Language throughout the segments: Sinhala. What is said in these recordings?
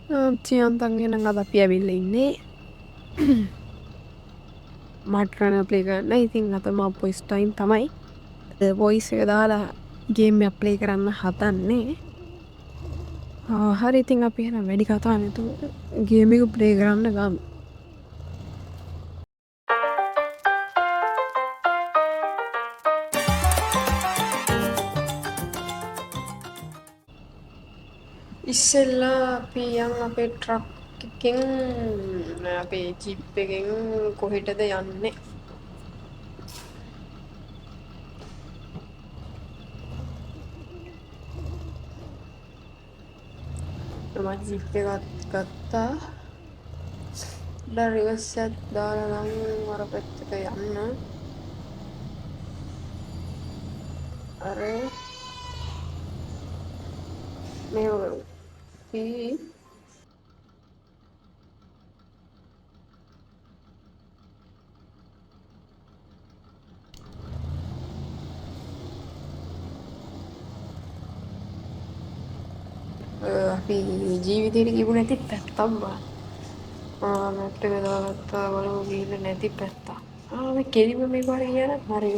තියන්තන් එහෙනම් අද අපි ඇවිල්ලා ඉන්නේ මට්‍රන ප්ලේ කරන්න. ඉතින් අද මම වොයිස් ටයිම් තමයි වොයිස් එක දාලා ගේම් එක ප්ලේ කරන්න හදන්නේ. හරි ඉතින් අපි එහෙනම් වැඩි කතා නැතුව ගේම් එක ප්ලේ කරන්න ගමු. ඉස්සෙල්ලා අපි යන් අපේ ට්‍රක් එකෙන් අපේ ජීප් එකෙන් කොහෙටද යන්නේ? මම ජීප් එකත් ගත්තා. දැන් රිවර්ස් එකක් දාලා නම් අර පැත්තට යන්න. අර මේ වගේ අපි ජීවිතේට කිව්ව නැති පැත්තක් බලන්න. මැප් එක දාගත්තා බලමු ගිහිල්ලා නැති පැත්ත. මේ කෙලින්ම මේ පාරේ යන හරි.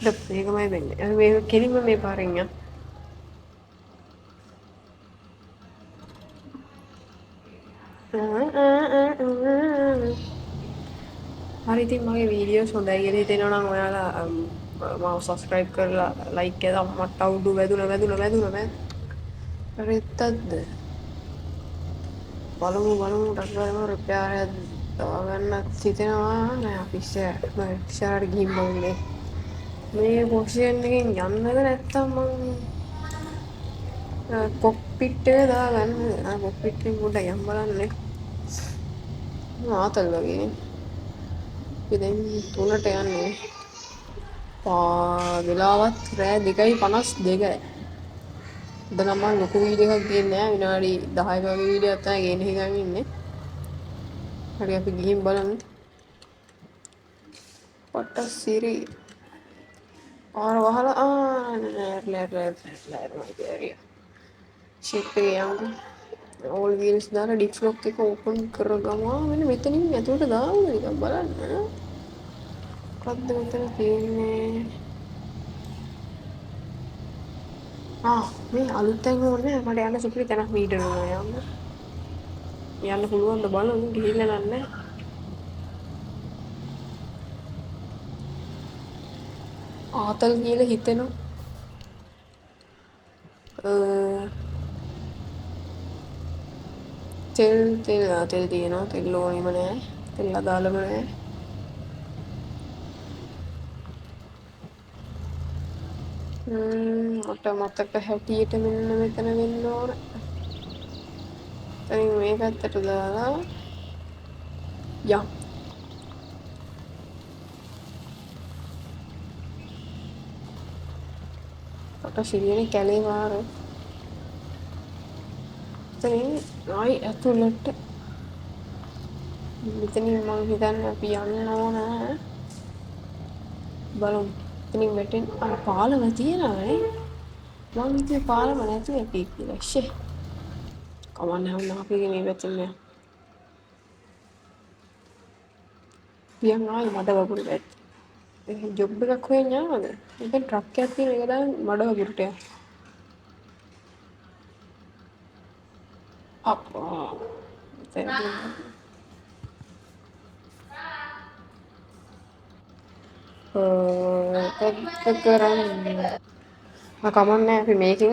මේකමයි වෙන්නේ. මේ කෙලින්ම මේ පාරෙන් යන්න. හරි ඉතින් මගේ වීඩියෝස් හොඳයි කියලා හිතෙනවා නම් ඔයාලා මාව සබස්ක්‍රයිබ් කරලා ලයික් එක මට අවුඩු වැදුනා. හරිත්තක්ද? බලමු ඩක්ගරම රිපෙයාරයක් දාගන්නත් හිතෙනවා නෑ අපි ඉස්සරහට ගිහින් බලන්නේ. මේ පොසිෂන් එකෙන් යන්නද නැත්තම් මං කොක්පිට් එක දාගන්න. කොක්පිට් එක පොඩ්ඩක් යන් බලන්න. ආතල් වගේ. ඉතින් 3ට යන්නේ. වෙලාවත් රෑ 2:52. අද නම් මම ලොකු වීඩියෝ එකක් ගේන්නේ නෑ. විනාඩි 10ක වගේ වීඩියෝ එකක් තමයි ගේන්න හිතාගෙන ඉන්නේ. හරි අපි ගිහින් බලමු. පට්ටසිරි පාර වහලා නෑ ෂිප් එකේ යමු. ඕල් වීල්ස් දාලා ඩිස්ක් ලොක් එක ඕපන් කරගමු. මෙන්න මෙතනින් ඇතුළට දාමු නිකන් බලන්න. මොකද්ද මෙතන තියෙන්නේ? මේ අලුත් තැන් ඕනේ මට යන්න සුපිරි තැනක් මීටර ඕනේ යන්න පුළුවන් ද බලමු ගිහිල්ලා නෑ. ආතල් කියලා හිතෙනවා. තෙල් තියෙනවා. තෙල් ඕනෙම නෑ. තෙල් අදාළම නෑ. මට මතක හැටියට මෙන්න මෙතන වෙන්න ඕන. එතනින් මේ පැත්තට දාලා යම්. පටසිරියනේ කැලේ වාර. එතනින් ආයි ඇතුළට මෙතනින් මං හිතන්නේ අපි යන්න ඕන. බලමු. එතනින් වැටෙන පාලම තියෙනවානේ. මං හිතුවේ පාලම නැති ඇති කියලා. ෂේ. කමන්නේ නැහැ අපි මේ පැත්තෙන් යන්න. පියන් ආයි මඩ වගුරු පැත්ත. ජොබ් එකක් හොයන්න යනවද? මෙතන ට්‍රක් එකක් තියෙන එක දාන්න මඩ වගුරුට යන්න. අප්පා. කරන්න. කමන්නේ අපි මේකෙන්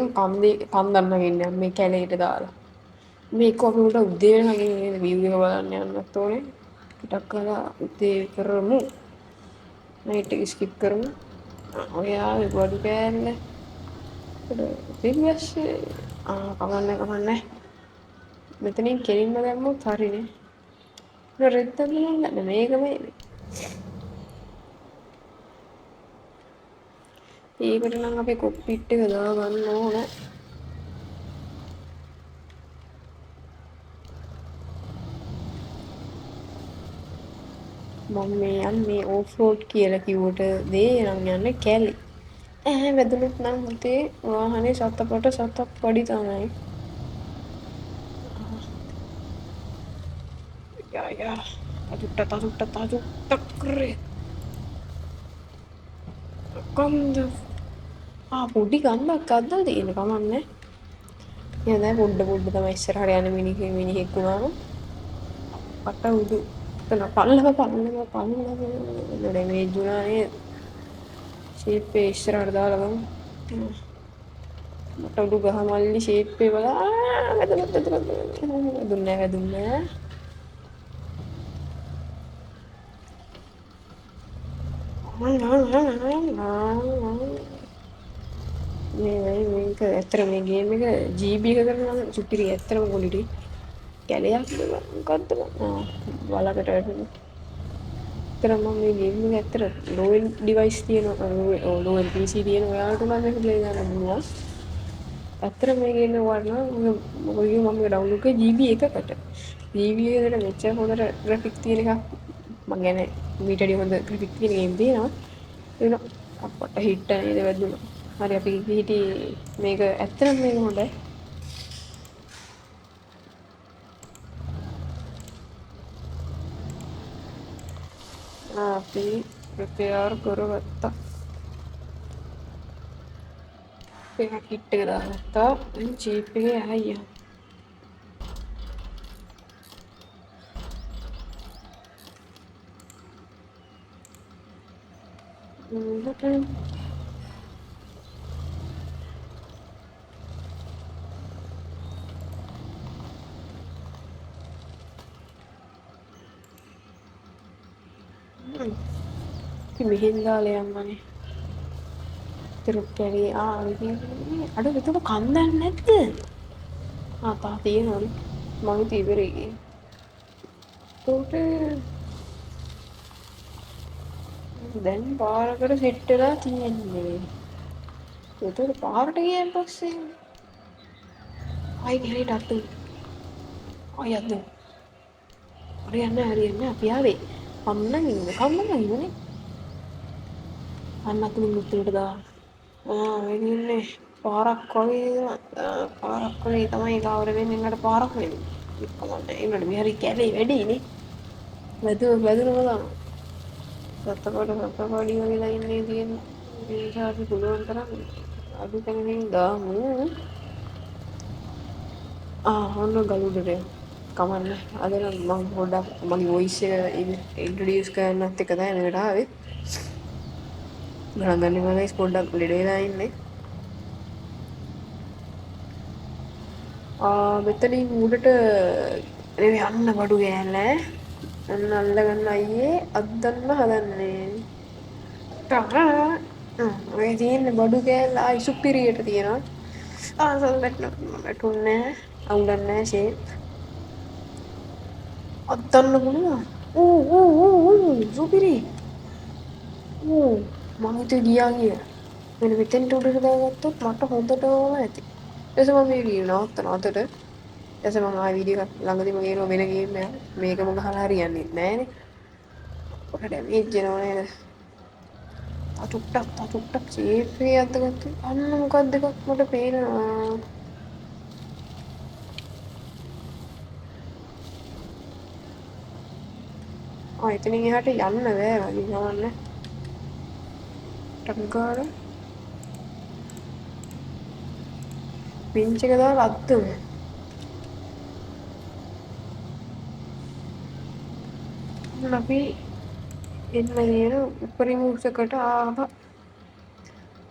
කන්දන්න ගෙන්න මේ කැලේට දාලා. මේක අපි උඩ උදේ වෙනකන් ඉන්නේ view එක බලන්න යන්නත් ඕනේ. ටිකක් කරලා උදේ කරමු. නයිට් එක ස්කිප් කරමු. ඔයා බොඩි කෑල්ල. පිළිවෙස්සේ කමන්නේ. මෙතනින් කෙලින්ම දැම්මොත් හරිනේ. රෙද්ද බලන්න මේක මේ. ඒකට නම් අපි කොක්පිට් එක දාගන්න ඕනේ. මම මේ යන්නේ ඕෆ් රෝඩ් කියලා කිව්වට දේ නම් යන්නේ කැලේ. වැදුනොත් නම් හිතේ වාහනේ සතපට පඩි තමයි. යා තජුට්ට කරේ කන්ද පොඩි ගන්නක් අද්දල් තියෙන කමන්නේ යදා පොඩ්ඩ තමයි ඉස්සරහට යන මිනිහෙක් වුණාම පට උඩු පල්ලම ඩැමේජ් වුණා නේද ෂේප් එක ඉස්සරහට දාලා ගමු මට උඩු ගහ මල්ලි ෂේප් එක බලා වැදුන්නේ මේක ඇත්තට මේ ගේම් එක GB එක කරනවා සුපිරි ඇත්තටම quality කැලයක් මොකද්ද බලකට වැටුණා ඇත්තටම මම මේ ගේම් එක ඇත්තට low end device තියෙනවා low end PC තියෙන ඔයාලට නම් මේක play කරන්න පුළුවන් ඇත්තට මේ ගේම් එක වඩනවා මොකද මම ඩවුන්ලෝඩ් කරේ GB එකකට GB එකට මෙච්චර හොඳට graphics තියෙන එකක් මම කියන්නේ මීට වඩා හොඳ graphics තියෙන ගේම් තියෙනවා ඒක අපට හිට නේද වැදුණා හරි අපි හිටි මේක ඇත්තටම මේක හොඳයි අපි ප්‍රපෙයාර් කරගත්තා ඒක කිට් එක දාගත්තා දැන් චීප් එකේ ආයියා මෙහෙන් දාලා යන්නනේ තිරුක්කැලේ අඩු එතකොට කන්දක් නැද්ද තා තියෙනවනේ මම ඉතින් ඉවරයි දැන් පාරකට සෙට් වෙලා තියෙන්නේ එතකොට පාරට ගියන් පස්සේ ආයි ගිහලා අතු ආයි අද හරියන්නේ අපි ආවේ අන්න ඉන්නේ අන්න අතුලින් මුත්තේට දාන්න මේක ඉන්නේ පාරක් වගේ තමයි ගාවර වෙන්නේ එන්නට පාරක් නෙමෙයි කමන්නේ එන්නට මේ හරි කැලේ වැඩිනේ වැදුනම සත්තපඩි වගේලා ඉන්නේ තියෙන්නේ මේක අපි පුළුවන් තරම් අඩු තැනකින් දාමු ඔන්න ගලුඩට කමන්න අද නම් මම පොඩ්ඩක් මගේ වොයිස් එක ඉන්ට්‍රොඩියුස් කරන්නත් එක තමයි මේකට ආවේ ගණන් ගන්න මම පොඩ්ඩක් ලෙඩ වෙලා ඉන්නේ මෙතනින් උඩට යන්න බඩු ගෑල්ලෑ අන්න අල්ලගන්න අයියේ අද්දන්න හදන්නේ ඔය තියෙන්නේ බඩු කෑල්ල ආයි සුපිරියට තියෙනවා වැටුන්නේ අවුලන්නේ ෂේප් අද්දන්න පුළුවන් සුපිරි මම හිතුවේ ගියා කියලා මෙන්න මෙතෙන්ට උඩට දාගත්තොත් මට හොඳටම ඇති ඊට පස්සේ මම මේ වීඩියෝ නවත්තනවා අතට ඊට පස්සේ මම ආයෙ වීඩියෝ එකක් ළඟදිම ගේනවා වෙන ගේම් එකක් මේකම ගහලා හරියන්නේ නැහනේ පොඩ ඩැමේජ් එනවා නේද චුට්ටක් ෂේප් එකේ අතගත්තු අන්න මොකක්ද එකක් මට පේනවා එතනින් එහාට යන්න බෑ වගේ ගමන්න ටක් ගාලා පින්ච් එක දාලා අද්දමු අපි එන්න කියන උපරිම උසකට ආවා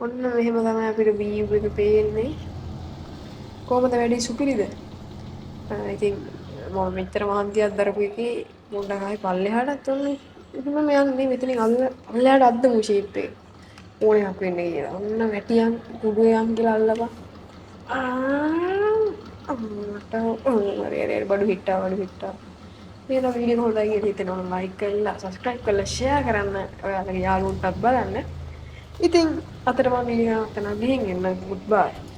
ඔන්න මෙහෙම තමයි අපිට වීව් එක පේන්නේ කොහමද වැඩි සුපිරිද ඉතින් මම මෙච්චර මහන්සියක් දරපු එකේ පොඩ්ඩක් ආයි පල්ලෙහාටත් ඔන්න එහෙම යන්නේ මෙතනින් පල්ලෙහාට අද්දමු ෂේප් එක ඕන එකක් වෙන්න කියලා ඔන්න වැටියන් කුඩුවයන් කියලා අල්ලපන් මට හරි බඩු හිට්ටා මේ වීඩියෝ හොඳයි කියලා හිතෙනවා ලයික් කරලා සබ්ස්ක්‍රයිබ් කරලා ෂෙයා කරන්න ඔයාලගේ යාළුවන්ටත් බලන්න ඉතින් අතට මම වීඩියෝ නවත්තනවා ගිහින් එන්න ගුඩ් බයි